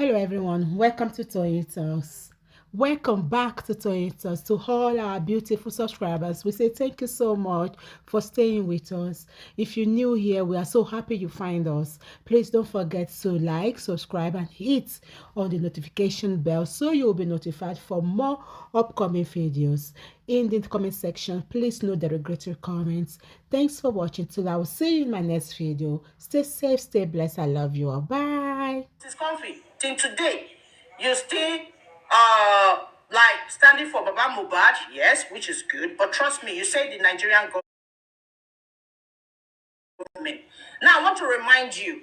Hello everyone, welcome to Toyitos. Welcome back to Toyitos. To all our beautiful subscribers, we say thank you so much for staying with us. If you're new here, we are so happy you find us. Please don't forget to like, subscribe and hit on the notification bell so you'll be notified for more upcoming videos. In the comment section, please note the regretful comments. Thanks for watching. Till I will see you in my next video. Stay safe, stay blessed. I love you all. Bye. It's comfy. Till today, you still like standing for Baba Mohbad, yes, which is good. But trust me, you say the Nigerian government. Now I want to remind you.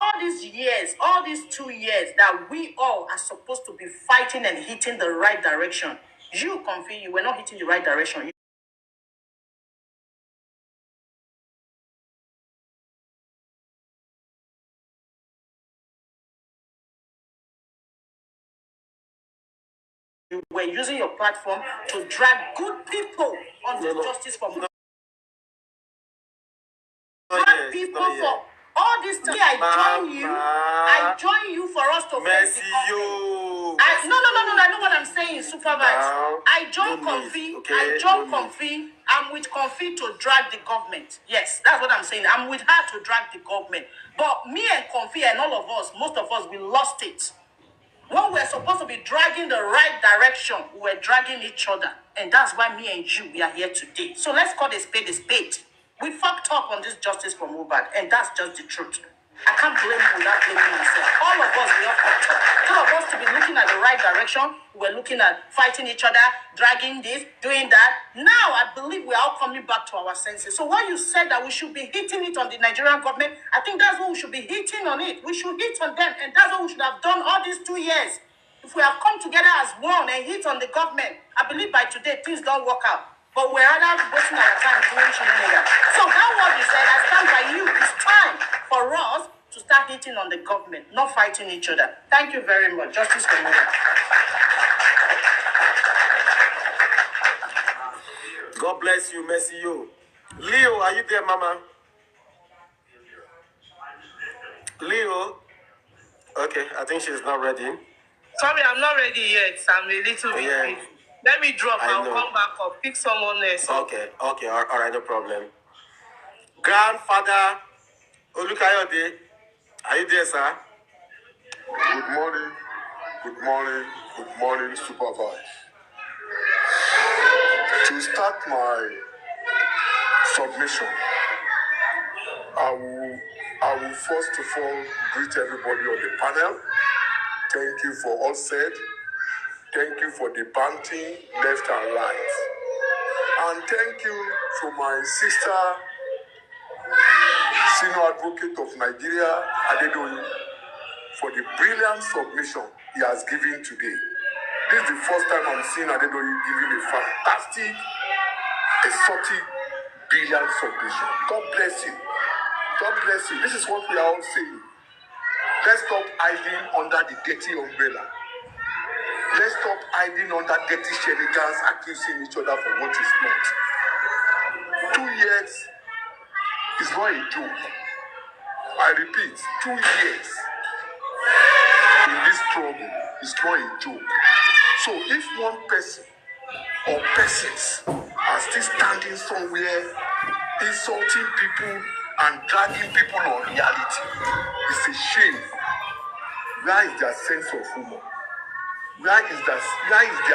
All these years, all these 2 years that we all are supposed to be fighting and hitting the right direction. You, Comfy, you were not hitting the right direction. You were using your platform to drag good people onto justice for Mohbad. Drag people for all this time. I join you for us to face the conflict. No. I know what I'm saying, supervise. I join Comfy. I join Comfy. I'm with Comfy to drag the government. Yes, that's what I'm saying. I'm with her to drag the government. But me and Comfy and all of us, most of us, we lost it. When we're supposed to be dragging the right direction, we're dragging each other. And that's why me and you, we are here today. So let's call a spade a spade. We fucked up on this justice for Mohbad, and that's just the truth. I can't blame you without blaming myself. All of us, we all fucked up. All of us to be looking at the right direction, we're looking at fighting each other, dragging this, doing that. Now I believe we're all coming back to our senses. So when you said that we should be hitting it on the Nigerian government, I think that's what we should be hitting on it. We should hit on them, and that's what we should have done all these 2 years. If we have come together as one and hit on the government, I believe by today things don't work out. But we're rather wasting our time doing shenanigans. So that what you said, I stand by you. It's time for us to start hitting on the government, not fighting each other. Thank you very much. Justice for Mohbad. God bless you, mercy you. Leo, are you there, Mama? Leo? Okay, I think she's not ready. Sorry, I'm not ready yet. I'm a little bit busy. Let me drop. I'll come back or pick someone else. Okay, all right, no problem. Grandfather Olukayode, are you there, sir? Good morning, supervise. To start my submission, I will first of all greet everybody on the panel. Thank you for all said. Thank you for debanting left and right. And thank you to my sister, senior advocate of Nigeria, Adedoyin, for the brilliant submission he has given today. This is the first time I'm seeing Adedoyin giving a fantastic, exotic, brilliant submission. God bless you. God bless you. This is what we are all saying. Let's stop hiding under the dirty umbrella. Let's stop hiding under dirty shenanigans, accusing each other for what is not. 2 years is not a joke. I repeat, 2 years in this struggle is not a joke. So if one person or persons are still standing somewhere insulting people and dragging people on reality, it's a shame. Where is their sense of humor? Where is their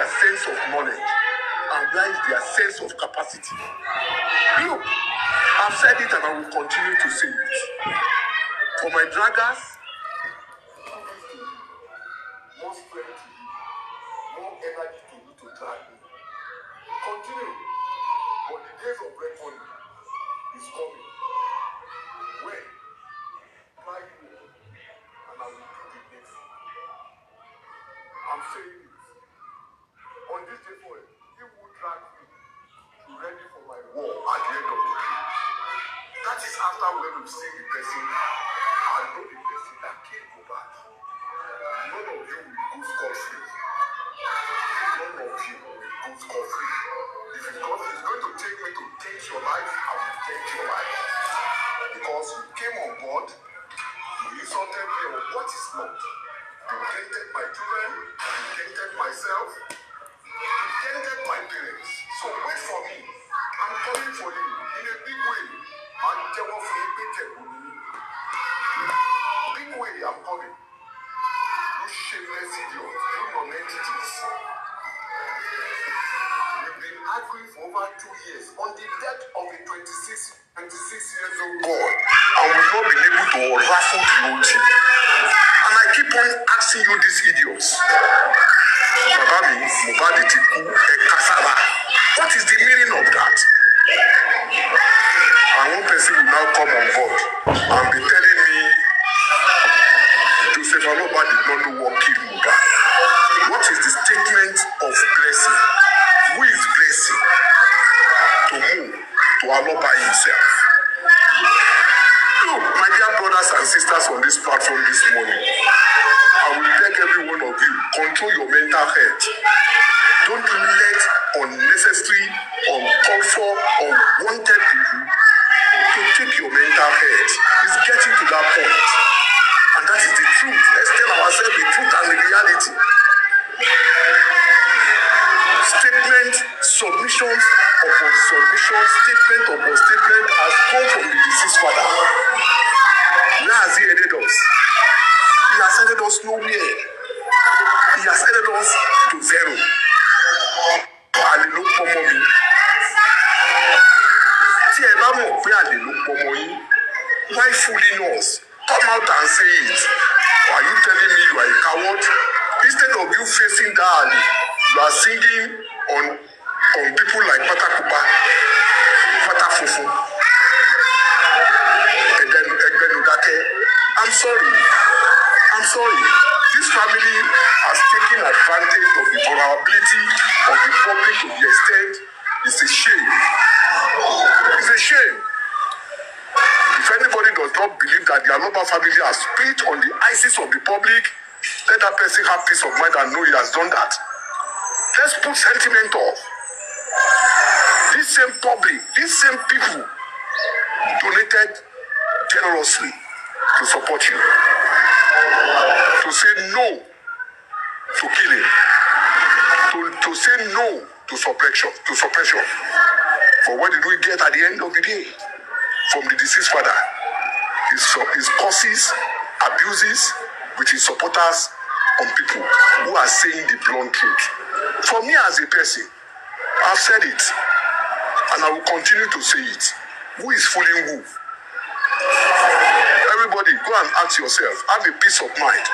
sense of knowledge? And where is their sense of capacity? Look, I've said it and I will continue to say it. For my draggers, more strength to you, more energy to you to drag me. Continue, but the days of reckoning is coming. When? Drag me, and I will do the next. I'm saying it. On this day for it, you will drag me to ready for my war at the end of the day. That is after when you see the person, I know the person that killed Mohbad. None of you will go scot-free. dented my children, dented myself, dented my parents. So wait for me. I'm coming for you in a big way. I'm telling you, big way I'm coming. You shameless idiots, you non-entities. We've been arguing for over 2 years on the death of a 26 years old boy, and we've not been able to raffle the whole thing. And I keep on asking you these idiots. Baba mi, Mohbad ti kú, ẹ kasara. What is the meaning of that? And one person will now come on board and be telling me Joseph Aloba did not know what killed Mohbad. What is the statement of blessing? Who is blessing? To who? To Aloba himself. Look, my dear brothers and sisters on this platform this morning, I will beg every one of you, control your mental health. Don't let unnecessary, uncalled for, unwanted people to take your mental health. It's getting to that point. And that is the truth. Let's tell ourselves the truth and the reality. Statement, submissions upon submissions, statement upon statement has come from the deceased father. Where has he headed us? He has headed us nowhere. He has headed us to zero. Àlè ló pọmọ mi. Tí ẹ bá mọ̀ pé àlè ló pọmọ yín, why fooling us? Come out and say it. Are you telling me you are a coward? Instead of you facing that àlè, you are singing on people like Patakupa, Patafufu, and then Egbenudake. I'm sorry. This family has taken advantage of the vulnerability of the public to the extent it's a shame. It's a shame. If anybody does not believe that the Aloba family has split on the ISIS of the public, let that person have peace of mind and know he has done that. Let's put sentiment off. This same public, these same people donated generously to support you, to say no to killing, to say no to suppression. For what did we get at the end of the day from the deceased father? His curses, abuses with his supporters on people who are saying the blunt truth. For me as a person, I've said it, and I will continue to say it. Who is fooling who? Everybody, go and ask yourself. Have a peace of mind.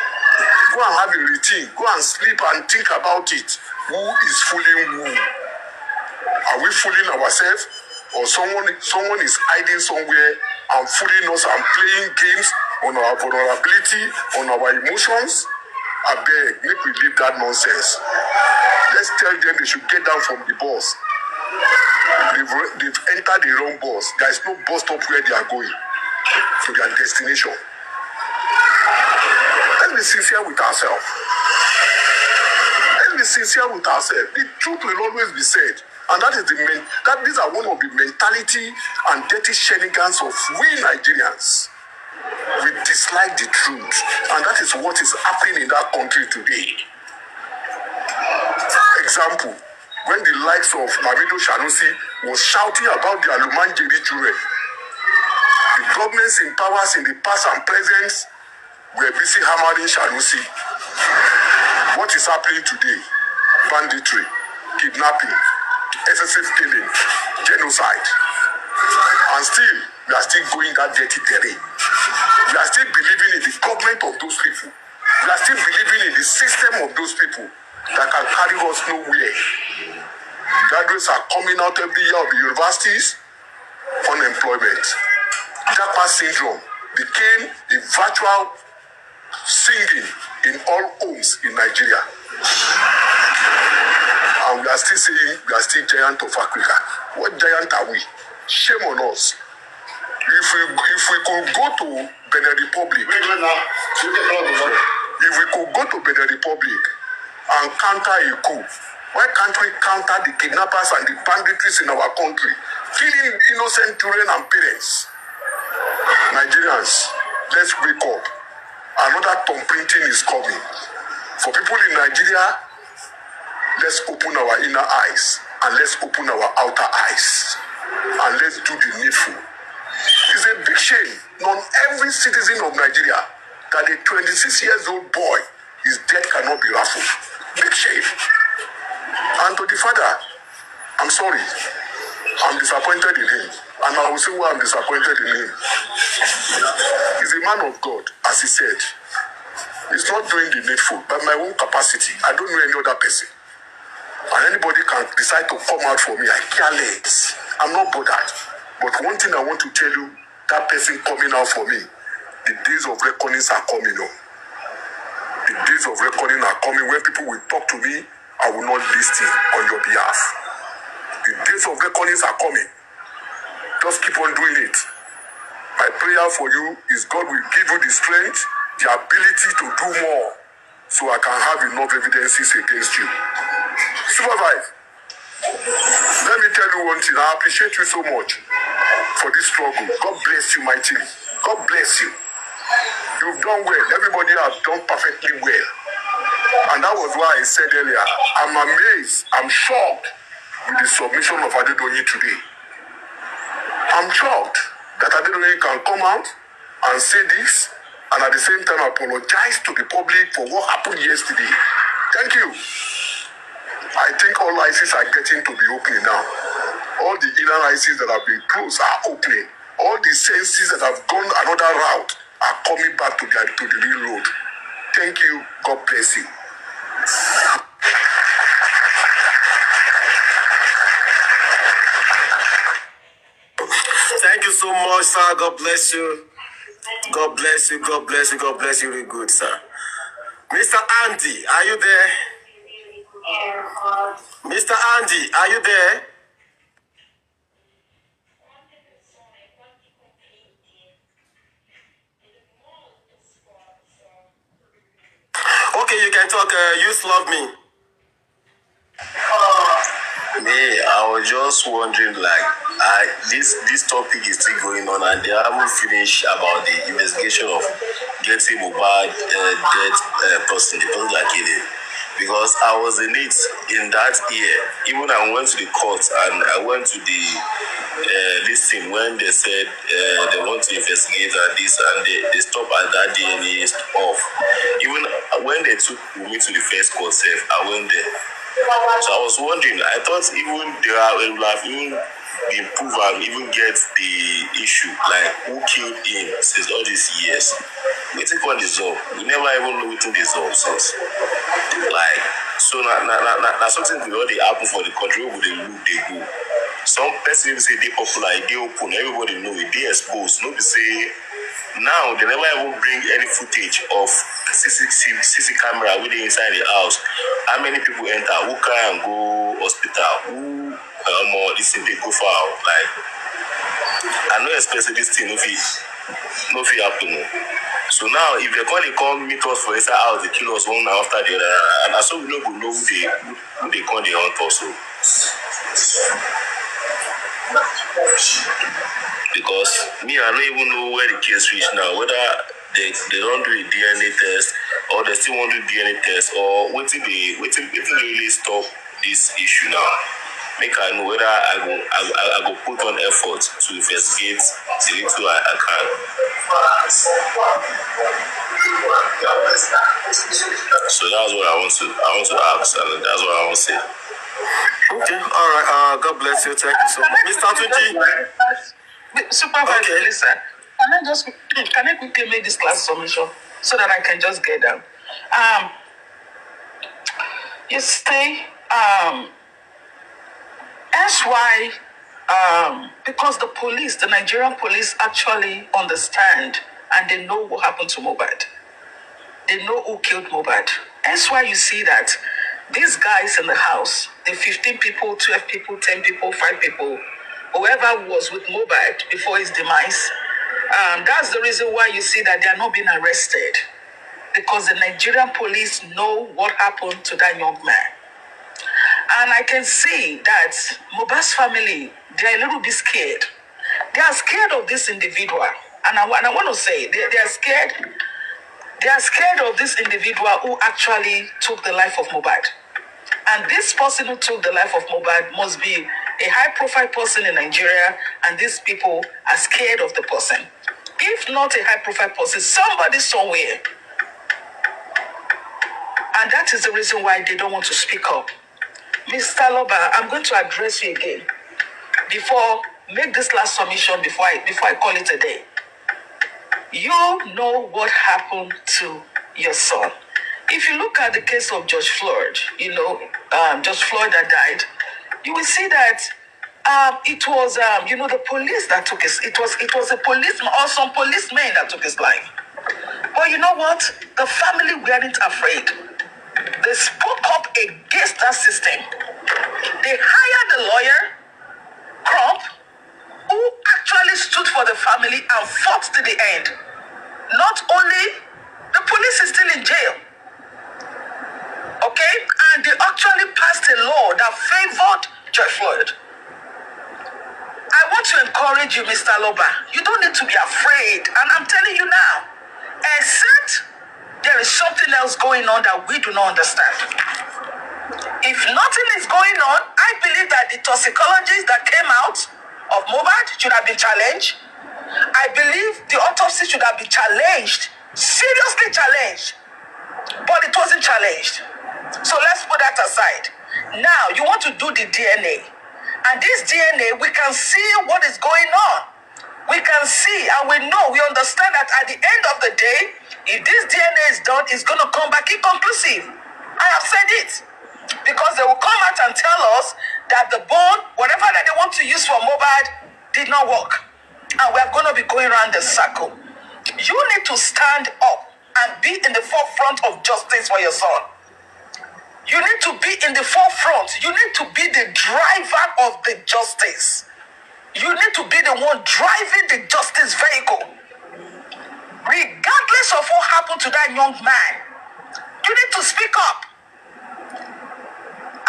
Go and have a routine. Go and sleep and think about it. Who is fooling who? Are we fooling ourselves? Or someone is hiding somewhere and fooling us and playing games on our vulnerability, on our emotions? I beg, make we leave that nonsense. Let's tell them they should get down from the bus. They've entered the wrong bus. There is no bus stop where they are going to their destination. Let's be sincere with ourselves. The truth will always be said. And that is these are one of the mentality and dirty shenanigans of we Nigerians. We dislike the truth. And that is what is happening in that country today. Example, when the likes of Lamido Sanusi was shouting about the Alumanjeri children, the governments in powers in the past and present were busy hammering Sanusi. What is happening today? Banditry, kidnapping, excessive killing, genocide. And still, we are still going that dirty terrain. We are still believing in the government of those people. We are still believing in the system of those people that can carry us nowhere. Graduates are coming out every year of the universities, unemployment. Japa syndrome became a virtual singing in all homes in Nigeria. And we are still saying we are still giant of Africa. What giant are we? Shame on us. If we could go to Benin Republic, and counter a coup, why can't we counter the kidnappers and the banditries in our country, killing innocent children and parents? Nigerians, let's wake up. Another thumb printing is coming. For people in Nigeria, let's open our inner eyes and let's open our outer eyes and let's do the needful. It's a big shame on every citizen of Nigeria that a 26-year-old boy, his death cannot be raffled. Big shame. And to the father, I'm sorry. I'm disappointed in him. And I will say why I'm disappointed in him. He's a man of God, as he said. He's not doing the needful by my own capacity. I don't know any other person. And anybody can decide to come out for me. I care less. I'm not bothered. But one thing I want to tell you, that person coming out for me, the days of reckonings are coming on. The days of reckoning are coming when people will talk to me, I will not listen on your behalf. The days of reckonings are coming. Just keep on doing it. My prayer for you is God will give you the strength, the ability to do more, so I can have enough evidences against you. Supervise. Let me tell you one thing. I appreciate you so much for this struggle. God bless you mightily. God bless you. You've done well. Everybody has done perfectly well. And that was why I said earlier, I'm amazed, I'm shocked with the submission of Adedoyin today. I'm shocked that Adedoyin can come out and say this and at the same time apologize to the public for what happened yesterday. Thank you. I think all ICs are getting to be opening now. All the inner ICs that have been closed are opening. All the senses that have gone another route are coming back to the real road. Thank you. God bless you. Thank you so much, sir. God bless you. God bless you. God bless you. God bless you. Really good, sir. Mr. Andy, are you there? Mr. Andy, are you there? Okay, you can talk. Youth love me. Me, I was just wondering, like, this topic is still going on, and they haven't finished about the investigation of getting Mohbad dead person, the person that killed him. Because I was in it in that year. Even I went to the court and I went to the this thing when they said they want to investigate and this, and they stopped at that DNA off. Even when they took me to the first court, I went there. So I was wondering, I thought even there will have even been proven, even get the issue, like who killed him since all these years. We take on the zone. We never even know within the zone since. Like, so now something will already happen for the country, where they look, they go. Some person even say they popular, they open, everybody know it, they exposed. Nobody say, now they never even bring any footage of CC camera with inside the house. How many people enter? Who cry and go hospital? Who this thing they go for? Like, I know especially this thing no fit happen. So now if they're going to come meet us for inside house, they kill us one after the other, and so we don't know who they call the hunt also. Because me, I don't even know where the case reach now, whether they don't do a DNA test or they still want to do DNA test, or waiting they really stop this issue now. Make I know whether I go put on effort to investigate the little I can. So that's what I want to ask, and that's what I want to say. Okay, all right. God bless you. Thank you so much, Mr. Tuji. Supervisor, Okay. listen. Can I quickly make this last submission so that I can just get down? You see, that's why, because the Nigerian police actually understand and they know what happened to Mohbad. They know who killed Mohbad. That's why you see that these guys in the house, the 15 people, 12 people, 10 people, 5 people, whoever was with Mohbad before his demise, that's the reason why you see that they are not being arrested. Because the Nigerian police know what happened to that young man. And I can see that Mohbad's family, they're a little bit scared. They are scared of this individual. And I want to say, they are scared They are scared of this individual who actually took the life of Mohbad. And this person who took the life of Mohbad must be a high-profile person in Nigeria, and these people are scared of the person. If not a high-profile person, somebody somewhere. And that is the reason why they don't want to speak up. Mr. Loba, I'm going to address you again. Make this last submission before I call it a day. You know what happened to your son. If you look at the case of George Floyd, George Floyd that died, you will see that it was, the police that took it was a policeman or some policemen that took his life. But you know what? The family weren't afraid. They spoke up against that system. They hired a lawyer, Crump, who actually stood for the family and fought to the end. Not only the police is still in jail, okay? And they actually passed a law that favored George Floyd. I want to encourage you, Mr. Loba. You don't need to be afraid. And I'm telling you now, except there is something else going on that we do not understand. If nothing is going on, I believe that the toxicologists that came out of Mohbad should have been challenged. I believe the autopsy should have been challenged, seriously challenged, but it wasn't challenged. So let's put that aside. Now, you want to do the DNA. And this DNA, we can see what is going on. We can see and we know, we understand that at the end of the day, if this DNA is done, it's going to come back inconclusive. I have said it. Because they will come out and tell us that the bone, whatever that they want to use for Mohbad, did not work. And we are going to be going around the circle. You need to stand up and be in the forefront of justice for your son. You need to be in the forefront. You need to be the driver of the justice. You need to be the one driving the justice vehicle. Regardless of what happened to that young man, you need to speak up.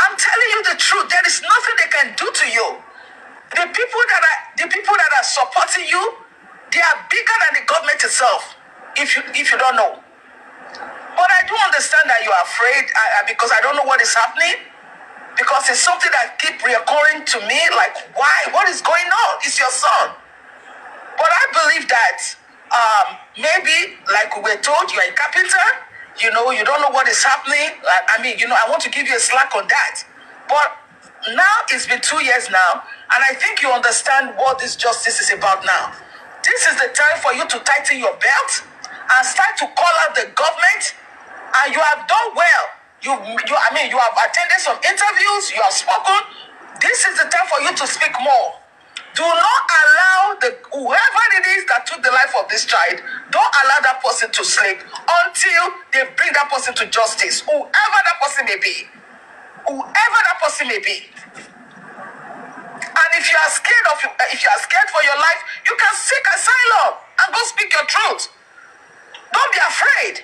I'm telling you the truth. There is nothing they can do to you. The people that are supporting you, they are bigger than the government itself. If you don't know. But I do understand that you are afraid because I don't know what is happening. Because it's something that keeps reoccurring to me. Like, why? What is going on? It's your son. But I believe that maybe, like we were told, you are a carpenter. You don't know what is happening. I want to give you a slack on that. But now it's been 2 years now, and I think you understand what this justice is about now. This is the time for you to tighten your belt and start to call out the government. And you have done well. You have attended some interviews. You have spoken. This is the time for you to speak more. Do not allow whoever it is that took the life of this child, don't allow that person to sleep until they bring that person to justice. Whoever that person may be. Whoever that person may be. And if you are scared for your life, you can seek asylum and go speak your truth. Don't be afraid.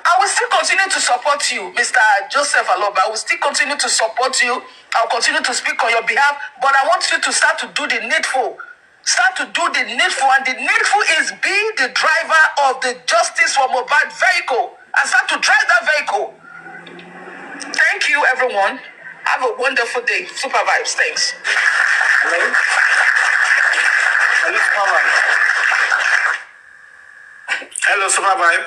I will still continue to support you, Mr. Joseph Aloba. I will still continue to support you. I will continue to speak on your behalf. But I want you to start to do the needful. Start to do the needful. And the needful is be the driver of the Justice for Mohbad vehicle. And start to drive that vehicle. Thank you, everyone. Have a wonderful day. Super vibes. Thanks. Hello? Hello, Super Vibe. Hello, Super Vibe.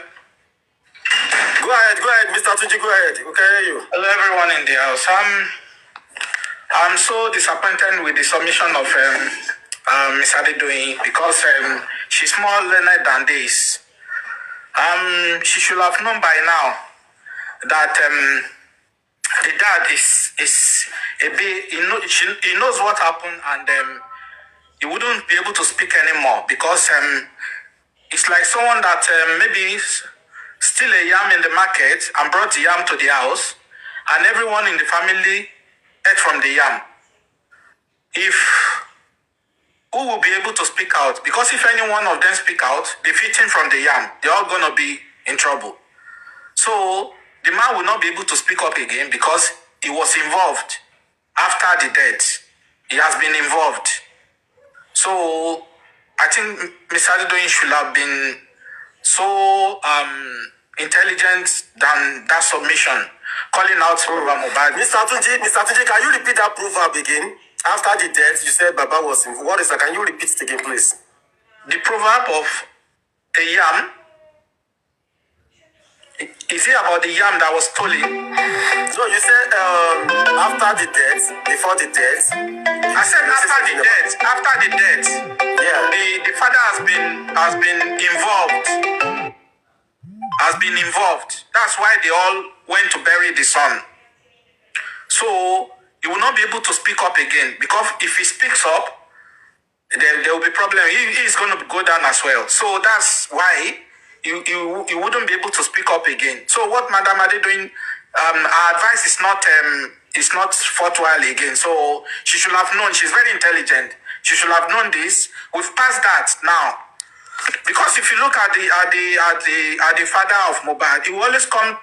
Go ahead, Mr. Tuji, go ahead. We can hear you. Hello, everyone in the house. I'm so disappointed with the submission of Miss Adedoyin because she's more learned than this. She should have known by now that the dad is a bit. He knows what happened, and he wouldn't be able to speak anymore because it's like someone that maybe steal a yam in the market and brought the yam to the house, and everyone in the family ate from the yam. Who will be able to speak out? Because if any one of them speak out, they're eating from the yam. They're all going to be in trouble. So the man will not be able to speak up again because he was involved after the death. He has been involved. So I think Mr. Adedoyin should have been so intelligent than that submission, calling out Mohbad. Mr. Tunji, can you repeat that proverb again? After the death, you said Baba was involved. What is that? Can you repeat it again, please? The proverb of a yam. Is it about the yam that was stolen? No, you said after the death, before the death. I said after the death. After the death. Yeah. The father has been involved. Has been involved. That's why they all went to bury the son. So he will not be able to speak up again, because if he speaks up, there will be problem. He is going to go down as well. So that's why you wouldn't be able to speak up again. So what Madam Ade doing? Our advice is not forthwhile again. So she should have known. She's very intelligent. She should have known this. We've passed that now. Because if you look at the father of Mohbad, he will always come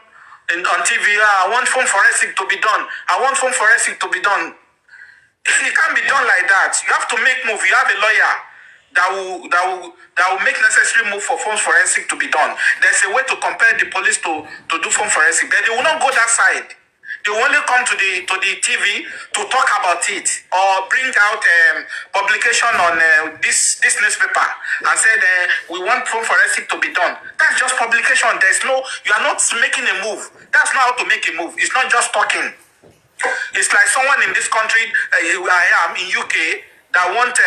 on TV. I want phone forensic to be done. I want phone forensic to be done. It can't be done like that. You have to make move. You have a lawyer that will make necessary move for phone forensic to be done. There's a way to compare the police to do phone forensic, but they will not go that side. They will only come to the TV to talk about it, or bring out publication on this newspaper and say we want phone forensic to be done. That's just publication. You are not making a move. That's not how to make a move. It's not just talking. It's like someone in this country, where I am in UK, that want to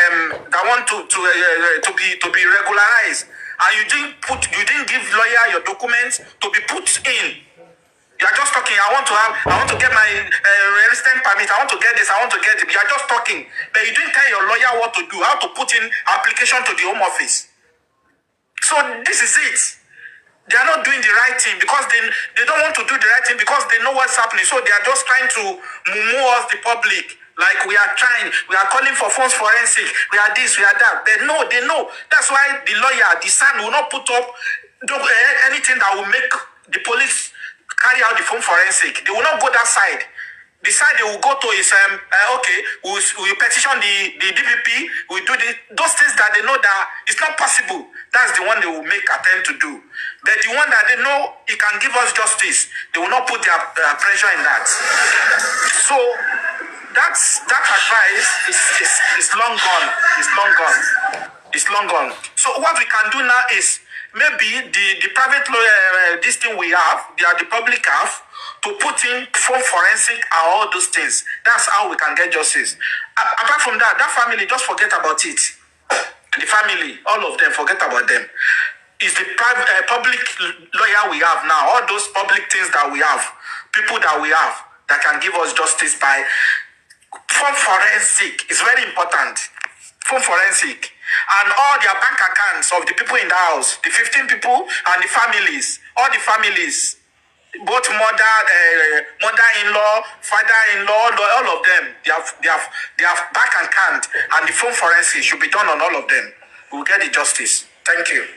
be regularized, and you didn't give lawyer your documents to be put in. You are just talking. I want to get my resident permit. I want to get this. I want to get it. You are just talking, but you didn't tell your lawyer what to do, how to put in application to the Home Office. So this is it. They are not doing the right thing because they don't want to do the right thing because they know what's happening. So they are just trying to mumu us, the public. Like we are calling for phones forensic. We are this, we are that. They know. That's why the lawyer, the son, will not put up anything that will make the police carry out the phone forensic. They will not go that side. The side they will go to is okay, we'll petition the DPP, we do those things that they know that it's not possible. That's the one they will make attempt to do. But the one that they know it can give us justice, they will not put their pressure in that. So that advice is long gone. It's long gone. So what we can do now is maybe the private lawyer, this thing we have, the public have, to put in phone forensic and all those things. That's how we can get justice. Apart from that family, just forget about it. The family, all of them, forget about them. It's the public lawyer we have now, all those public things that we have, people that we have that can give us justice by phone forensic. Is very important. Phone forensic. And all their bank accounts of the people in the house, the 15 people and the families, all the families, both mother-in-law, father-in-law, all of them, they have bank account, and the phone forensic should be done on all of them. We'll get the justice. Thank you.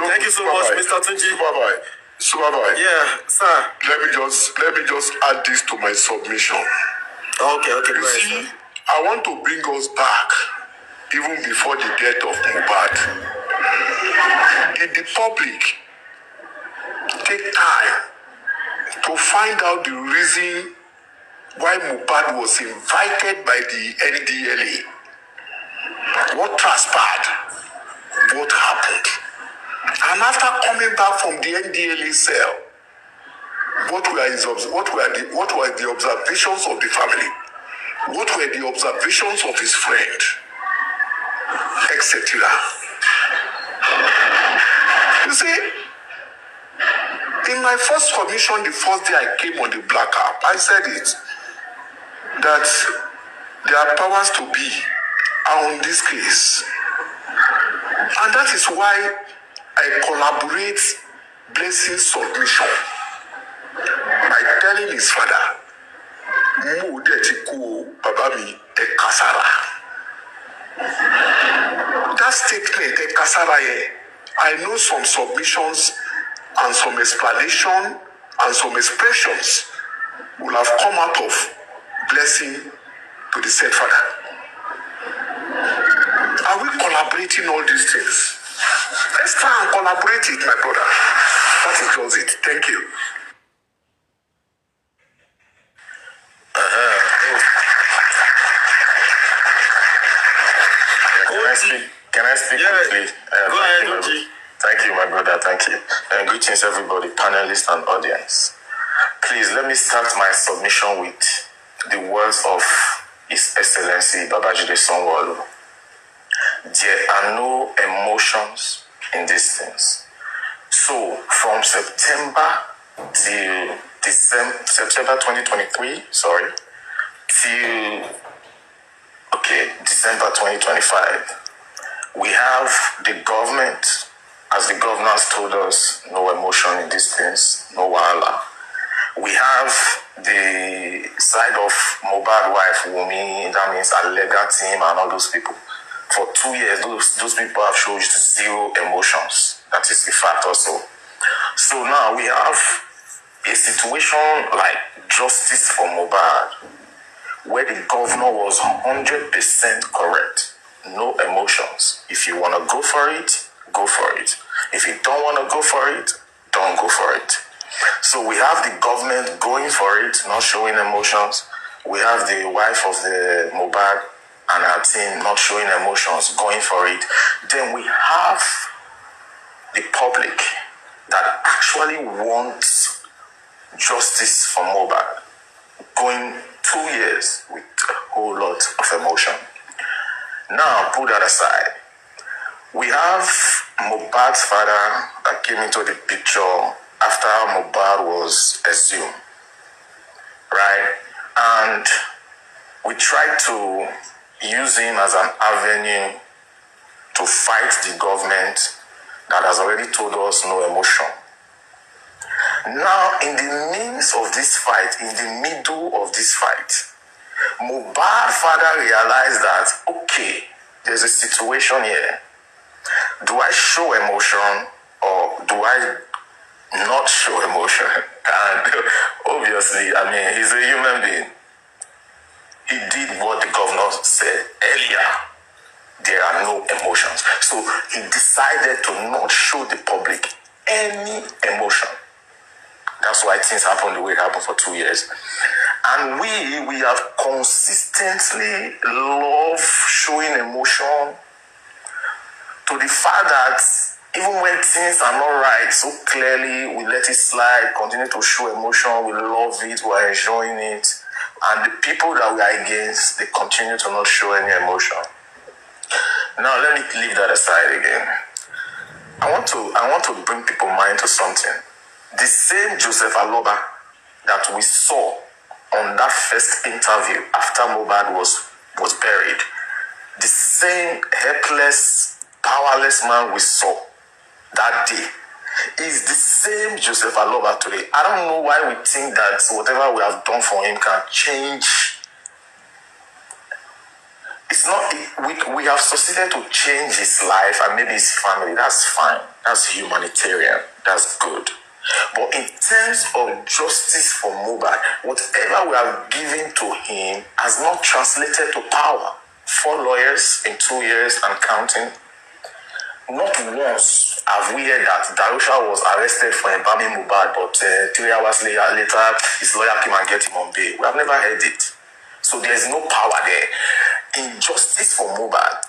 Thank you so much, Mr. Tunji. Supervisor. Yeah, sir. Let me just add this to my submission. Okay, You go ahead, see, sir. I want to bring us back even before the death of Mohbad. Did the public take time to find out the reason why Mohbad was invited by the NDLA? What transpired? What happened? And after coming back from the NDLA cell, what were the observations of the family? What were the observations of his friend? Etc. You see, in my first commission, the first day I came on the Black App, I said it, that their powers to be are on this case. And that is why I collaborate Blessing submission by telling his father, Mo detiku babami e kasara. That statement, e kasara ye, I know some submissions and some explanation and some expressions will have come out of Blessing to the said father. Are we collaborating all these things? Let's try and collaborate it, my brother. That is just it. Thank you. Can I speak quickly? Go ahead, Uji. Thank you, my brother. Thank you. And greetings, everybody, panelists and audience. Please, let me start my submission with the words of His Excellency Babajide Sanwo-Olu. There are no emotions in these things. So, from September till September 2023, till December 2025, we have the government, as the governor has told us, no emotion in these things, no wahala. We have the side of Mohbad wife, Wunmi, that means our legal team and all those people. For 2 years, those people have shown zero emotions. That is the fact also. So now we have a situation like justice for Mohbad, where the governor was 100% correct. No emotions. If you want to go for it, go for it. If you don't want to go for it, don't go for it. So we have the government going for it, not showing emotions. We have the wife of the Mohbad and her team not showing emotions, going for it. Then we have the public that actually wants justice for Mohbad, going 2 years with a whole lot of emotion. Now, put that aside. We have Mohbad's father that came into the picture after Mohbad was exhumed, right? And we tried to use him as an avenue to fight the government that has already told us no emotion. Now, in the midst of this fight, in the middle of this fight, Mohbad's father realized that, okay, there's a situation here. Do I show emotion or do I not show emotion? And obviously, I mean, he's a human being. He did what the governor said earlier. There are no emotions. So he decided to not show the public any emotion. That's why things happened the way it happened for 2 years. And we have consistently loved showing emotion to the fact that even when things are not right, so clearly we let it slide, continue to show emotion, we love it, we're enjoying it. And the people that we are against, they continue to not show any emotion. Now let me leave that aside again. I want to bring people's mind to something. The same Joseph Aloba that we saw on that first interview after Mohbad was buried, the same helpless, powerless man we saw that day is the same Joseph Aloba today. I don't know why we think that whatever we have done for him can change. It's not, we have succeeded to change his life and maybe his family. That's fine. That's humanitarian. That's good. But in terms of justice for Mohbad, whatever we have given to him has not translated to power. 4 lawyers in 2 years and counting. Not once have we heard that Darusha was arrested for embalming Mohbad, but 3 hours later, his lawyer came and get him on bail. We have never heard it. So there is no power there. In justice for Mohbad,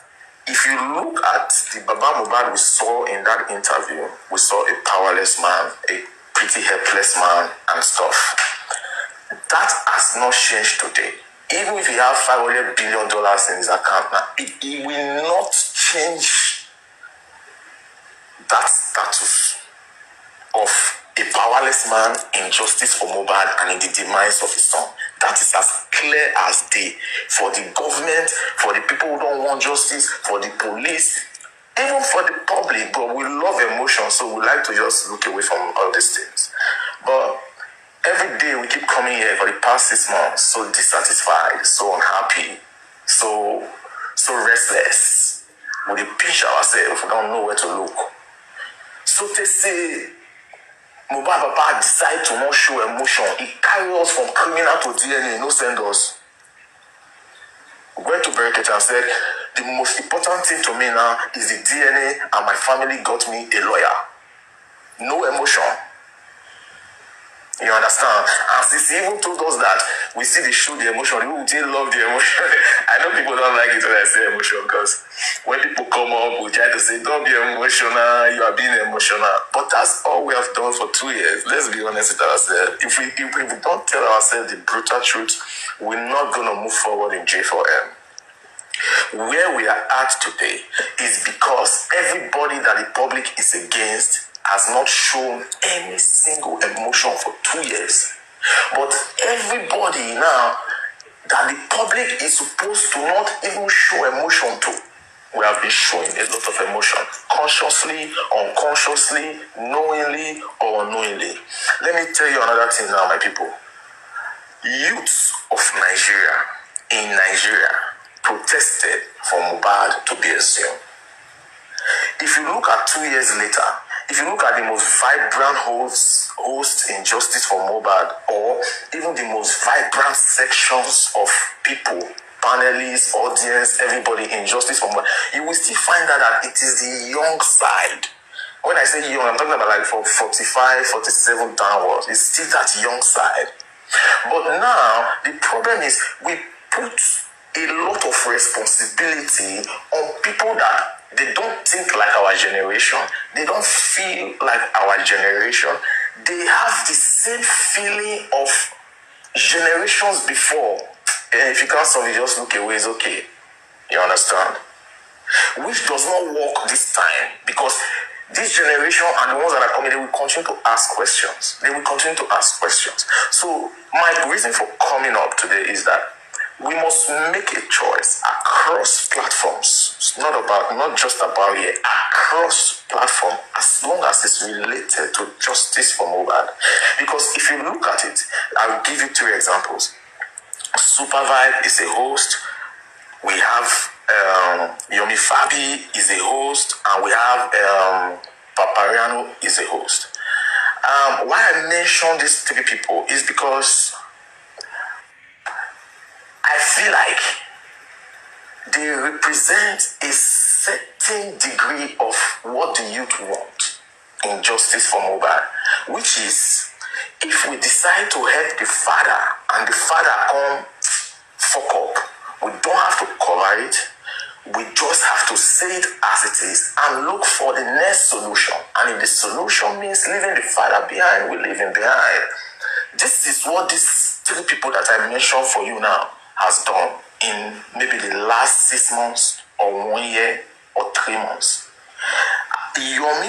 if you look at the Baba Mohbad we saw in that interview, we saw a powerless man, a pretty helpless man and stuff. That has not changed today. Even if he has $500 billion in his account now, it will not change that status of a powerless man in justice for Mohbad and in the demise of his son. That is as clear as day for the government, for the people who don't want justice, for the police, even for the public. But we love emotion, so we like to just look away from all these things. But every day we keep coming here for the past 6 months, so dissatisfied, so unhappy, so restless. We pinch ourselves, we don't know where to look. So they say, Mohbad Papa decide to not show emotion. He carry us from criminal to DNA, no send us. went to Bereket and said, the most important thing to me now is the DNA, and my family got me a lawyer. No emotion. You understand? And since he even told us that we see the show, the emotion, we didn't love the emotion. I know people don't like it when I say emotion, because when people come up, we try to say, don't be emotional, you are being emotional. But that's all we have done for 2 years. Let's be honest with ourselves. If we don't tell ourselves the brutal truth, we're not going to move forward in J4M. Where we are at today is because everybody that the public is against has not shown any single emotion for 2 years. But everybody now that the public is supposed to not even show emotion to, we have been showing a lot of emotion, consciously, unconsciously, knowingly or unknowingly. Let me tell you another thing now, my people. Youths of Nigeria, in Nigeria, protested for Mohbad to be exhumed. If you look at 2 years later, if you look at the most vibrant host in Justice for Mohbad, or even the most vibrant sections of people, panelists, audience, everybody in Justice for Mohbad, you will still find out that it is the young side. When I say young, I'm talking about like from 45, 47 downwards. It's still that young side. But now, the problem is we put a lot of responsibility on people that they don't think like our generation. They don't feel like our generation. They have the same feeling of generations before. And if you can't solve it, just look away, it's okay. You understand? Which does not work this time, because this generation and the ones that are coming, they will continue to ask questions. They will continue to ask questions. So my reason for coming up today is that we must make a choice across platforms. It's not just about here, across platform, as long as it's related to justice for Mohbad. Because if you look at it, I'll give you 3 examples. Super Vibe is a host. We have Yomi Fabi is a host, and we have Papariano is a host. Why I mention these 3 people is because I feel like they represent a certain degree of what the youth want in justice for Mohbad, which is, if we decide to help the father and the father come fuck up, we don't have to cover it. We just have to say it as it is and look for the next solution. And if the solution means leaving the father behind, we're leaving behind. This is what these 3 people that I mentioned for you now has done in maybe the last 6 months or 1 year or 3 months. Yomi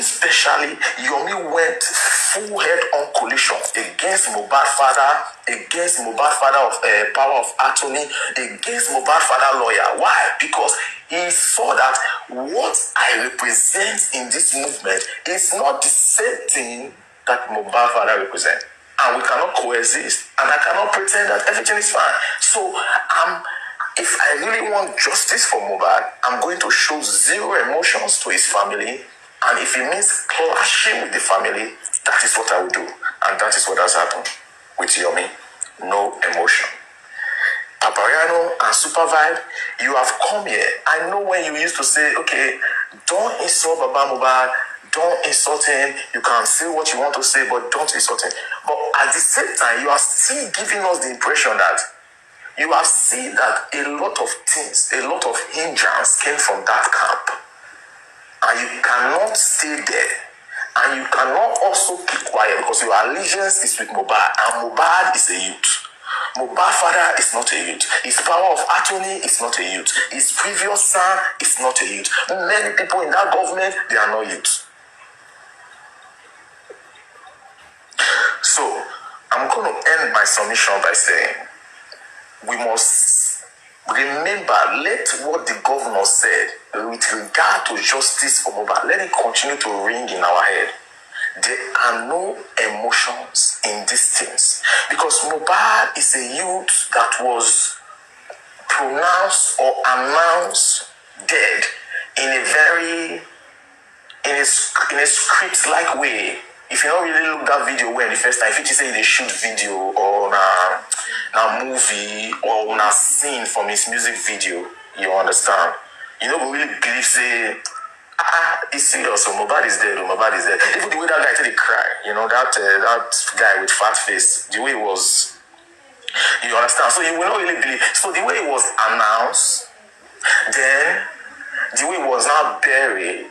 went full head-on collision against Mohbad father, against Mohbad father of power of attorney, against Mohbad father lawyer. Why? Because he saw that what I represent in this movement is not the same thing that Mohbad father represents. And we cannot coexist. And I cannot pretend that everything is fine. So if I really want justice for Mohbad, I'm going to show 0 emotions to his family. And if it means clashing with the family, that is what I will do. And that is what has happened with Yomi. No emotion. Papariano and Super Vibe, you have come here. I know when you used to say, okay, don't insult Baba Mohbad, don't insult him, you can say what you want to say, but don't insult him. But at the same time, you are still giving us the impression that you have seen that a lot of things, a lot of hindrance came from that camp. And you cannot stay there. And you cannot also keep quiet because your allegiance is with Mohbad. And Mohbad is a youth. Mohbad father is not a youth. His power of attorney is not a youth. His previous son is not a youth. Many people in that government, they are not youth. So, I'm going to end my submission by saying, we must remember, let what the governor said with regard to justice for Mohbad, let it continue to ring in our head. There are no emotions in these things. Because Mohbad is a youth that was pronounced or announced dead in a script-like way. If you don't really look that video well the first time, if you say they shoot video or na movie or na scene from his music video, you understand? You no go really believe say it's serious. So Mohbad is dead. Mohbad is dead. Even the way that guy said he cry, that guy with fat face, the way it was, you understand? So you will not really believe. So the way it was announced, then the way it was now buried,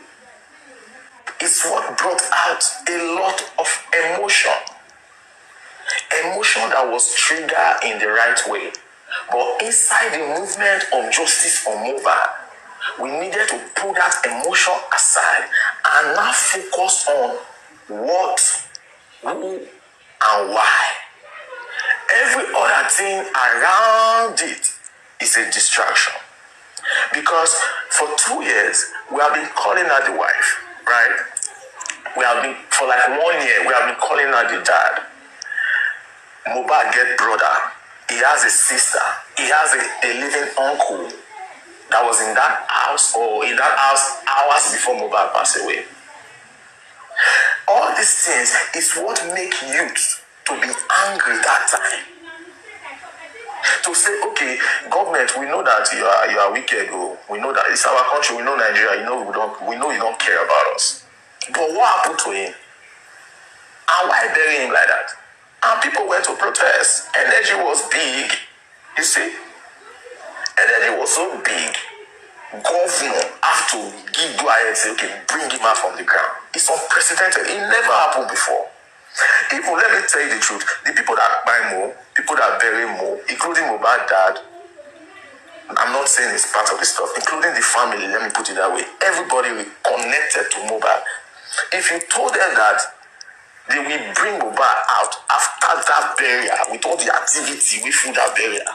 it's what brought out a lot of emotion. Emotion that was triggered in the right way. But inside the movement of justice for Mohbad, we needed to put that emotion aside and now focus on what, who, and why. Every other thing around it is a distraction. Because for 2 years, we have been calling her the wife, right? For like 1 year, we have been calling her the dad. Mohbad get brother. He has a sister. He has a living uncle that was in that house or in that house hours before Mohbad passed away. All these things is what make youth to be angry that time. To say, okay, government, we know that you are wicked. Oh. We know that it's our country. We know Nigeria. We know you don't care about us. But what happened to him? And why bury him like that? And people went to protest. Energy was big. You see? Energy was so big. Governor have to go ahead and say, okay, bring him out from the ground. It's unprecedented. It never happened before. Even, let me tell you the truth, the people that buy Mo, people that bury Mo, including Mohbad dad, I'm not saying it's part of the stuff, including the family, let me put it that way. Everybody connected to Mohbad. If you told them that they will bring Mohbad out after that burial, with all the activity we through that burial,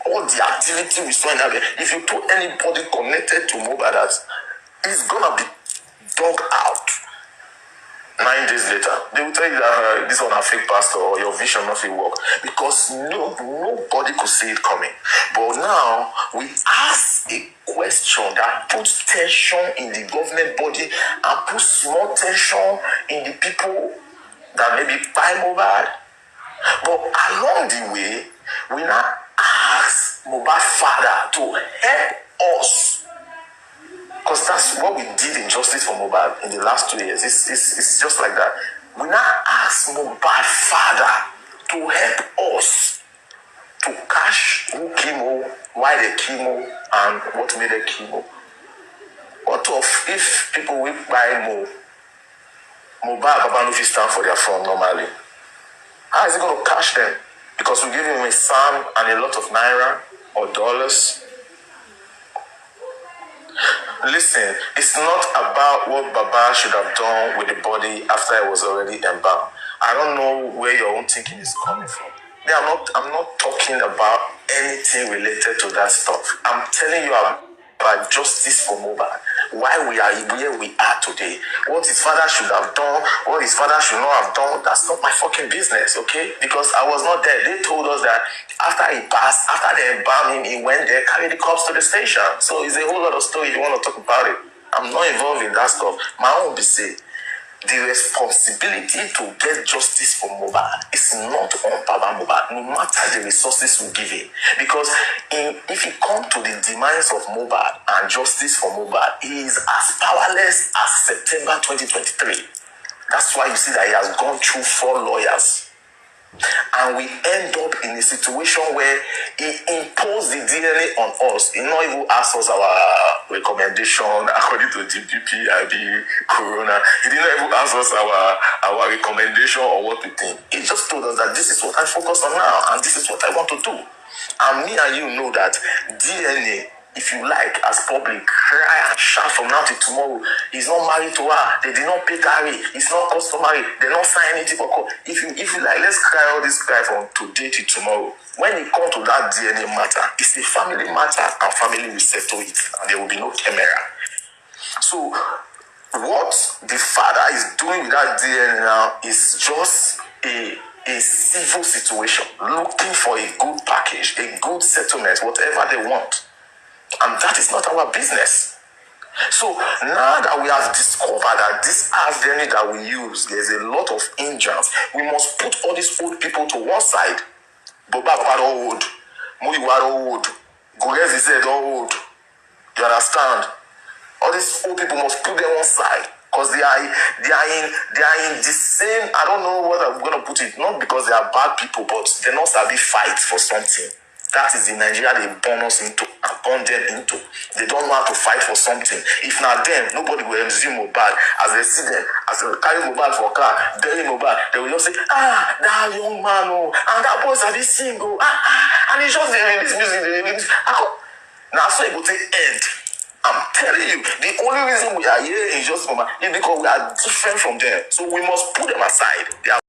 all the activity we saw in that burial, if you told anybody connected to Mohbad that it's gonna be dug out, 9 days later, they will tell you that this one a fake pastor or your vision not will work because nobody could see it coming. But now we ask a question that puts tension in the government body and puts small tension in the people that maybe buy Mohbad. But along the way, we now ask Mohbad father to help us. Because that's what we did in Justice for Mohbad in the last 2 years. It's just like that. We now ask Mohbad father to help us to catch who chemo, why they chemo, and what made the chemo. What of if people will buy Mohbad Baba no fit stand for their phone normally? How is he going to catch them? Because we give him a psalm and a lot of naira or dollars. Listen, it's not about what Baba should have done with the body after it was already embalmed. I don't know where your own thinking is coming from. I'm not talking about anything related to that stuff. I'm telling you about justice for Mohbad. Why we are where we are today. What his father should have done, what his father should not have done, that's not my fucking business, okay? Because I was not there. They told us that after he passed, after they embalmed him, he went there, carried the corpse to the station. So it's a whole lot of story if you want to talk about it. I'm not involved in that stuff. My own be say, the responsibility to get justice for Mohbad is not on Baba Mohbad, no matter the resources we give him. Because if it comes to the demise of Mohbad and justice for Mohbad, he is as powerless as September 2023. That's why you see that he has gone through 4 lawyers. And we end up in a situation where he imposed the DNA on us. He not even asked us our recommendation according to GPP, IB, Corona. He didn't even ask us our recommendation or what we think. He just told us that this is what I focus on now and this is what I want to do. And me and you know that DNA, if you like, as public, cry and shout from now till tomorrow. He's not married to her. They did not pay Gary. It's not customary. They don't sign anything for court. If you like, let's cry all this cry from today till tomorrow. When it comes to that DNA matter, it's a family matter and family will settle it. And there will be no camera. So what the father is doing with that DNA now is just a civil situation, looking for a good package, a good settlement, whatever they want. And that is not our business. So now that we have discovered that this avenue that we use, there's a lot of hindrance, we must put all these old people to one side Boba Papa don't old. Muyiwa don't old. Gogezi said don't old. You understand? All these old people must put them on side because they are in the same. I don't know what I'm gonna put it. Not because they are bad people, but they not sabi fight for something. That is the Nigeria they born us into and born them into. They don't know how to fight for something. If not them, nobody will assume Mohbad. As they see them, as they carry Mohbad for car, bury Mohbad, they will just say, that young man, oh, and that boy sabi sing, oh, and he just release music, now so it will take end. I'm telling you, the only reason we are here in Justice Mohbad is because we are different from them. So we must put them aside. They are